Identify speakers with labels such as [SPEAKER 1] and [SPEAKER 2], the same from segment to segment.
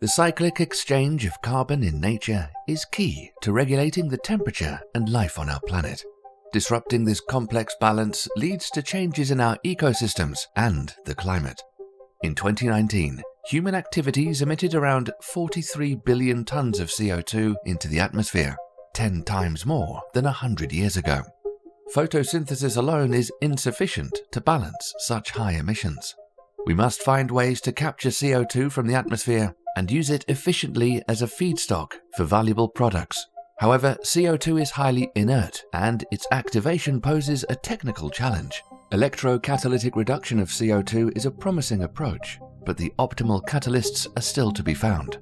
[SPEAKER 1] The cyclic exchange of carbon in nature is key to regulating the temperature and life on our planet. Disrupting this complex balance leads to changes in our ecosystems and the climate. In 2019, human activities emitted around 43 billion tons of CO2 into the atmosphere, 10 times more than 100 years ago. Photosynthesis alone is insufficient to balance such high emissions. We must find ways to capture CO2 from the atmosphere and use it efficiently as a feedstock for valuable products. However, CO2 is highly inert and its activation poses a technical challenge. Electrocatalytic reduction of CO2 is a promising approach, but the optimal catalysts are still to be found.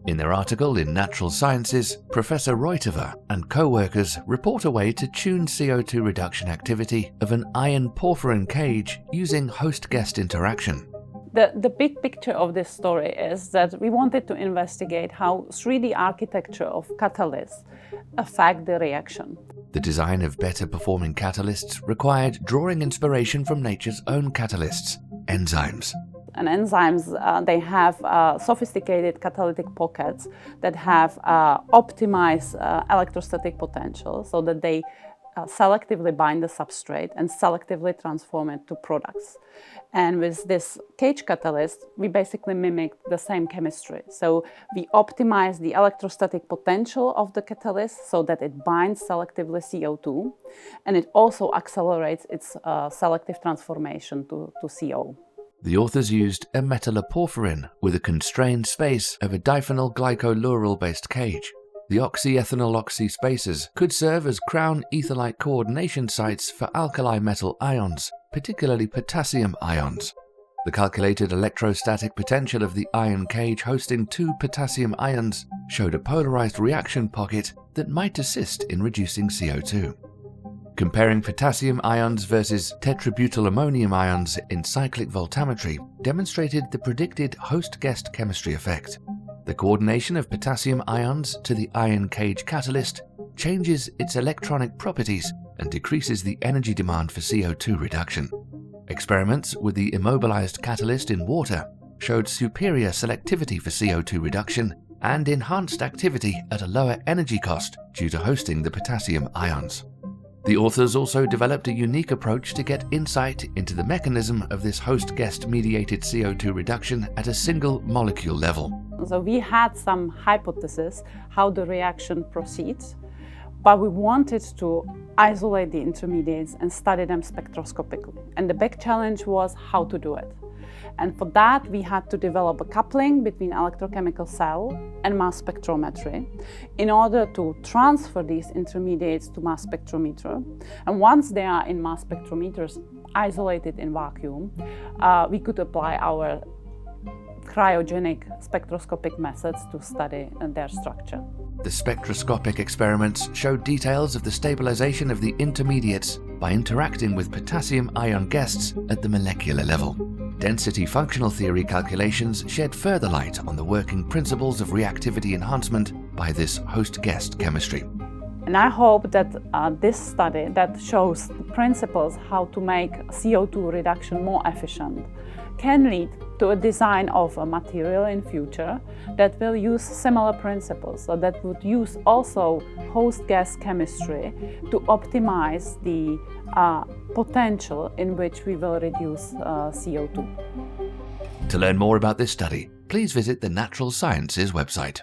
[SPEAKER 1] In their article in Natural Sciences, Professor Roithova and co-workers report a way to tune CO2 reduction activity of an iron porphyrin cage using host-guest interaction.
[SPEAKER 2] The big picture of this story is that we wanted to investigate how 3D architecture of catalysts affect the reaction.
[SPEAKER 1] The design of better performing catalysts required drawing inspiration from nature's own catalysts, enzymes.
[SPEAKER 2] And enzymes, they have sophisticated catalytic pockets that have optimized electrostatic potential so that they selectively bind the substrate and selectively transform it to products. And with this cage catalyst, we basically mimic the same chemistry. So we optimize the electrostatic potential of the catalyst so that it binds selectively CO2, and it also accelerates its selective transformation to CO.
[SPEAKER 1] The authors used a metalloporphyrin with a constrained space of a diphenyl glycoluryl-based cage. The oxyethanol-oxy spaces could serve as crown ether-like coordination sites for alkali metal ions, particularly potassium ions. The calculated electrostatic potential of the ion cage hosting 2 potassium ions showed a polarized reaction pocket that might assist in reducing CO2. Comparing potassium ions versus tetrabutyl ammonium ions in cyclic voltammetry demonstrated the predicted host-guest chemistry effect. The coordination of potassium ions to the ion cage catalyst changes its electronic properties and decreases the energy demand for CO2 reduction. Experiments with the immobilized catalyst in water showed superior selectivity for CO2 reduction and enhanced activity at a lower energy cost due to hosting the potassium ions. The authors also developed a unique approach to get insight into the mechanism of this host-guest mediated CO2 reduction at a single molecule level.
[SPEAKER 2] So we had some hypotheses how the reaction proceeds, but we wanted to isolate the intermediates and study them spectroscopically. And the big challenge was how to do it. And for that, we had to develop a coupling between electrochemical cell and mass spectrometry in order to transfer these intermediates to mass spectrometer. And once they are in mass spectrometers, isolated in vacuum, we could apply our cryogenic spectroscopic methods to study their structure.
[SPEAKER 1] The spectroscopic experiments showed details of the stabilization of the intermediates by interacting with potassium ion guests at the molecular level. Density functional theory calculations shed further light on the working principles of reactivity enhancement by this host-guest chemistry.
[SPEAKER 2] And I hope that this study that shows the principles how to make CO2 reduction more efficient can lead to a design of a material in future that will use similar principles, so that would use also host gas chemistry to optimize the potential in which we will reduce CO2.
[SPEAKER 1] To learn more about this study, please visit the Natural Sciences website.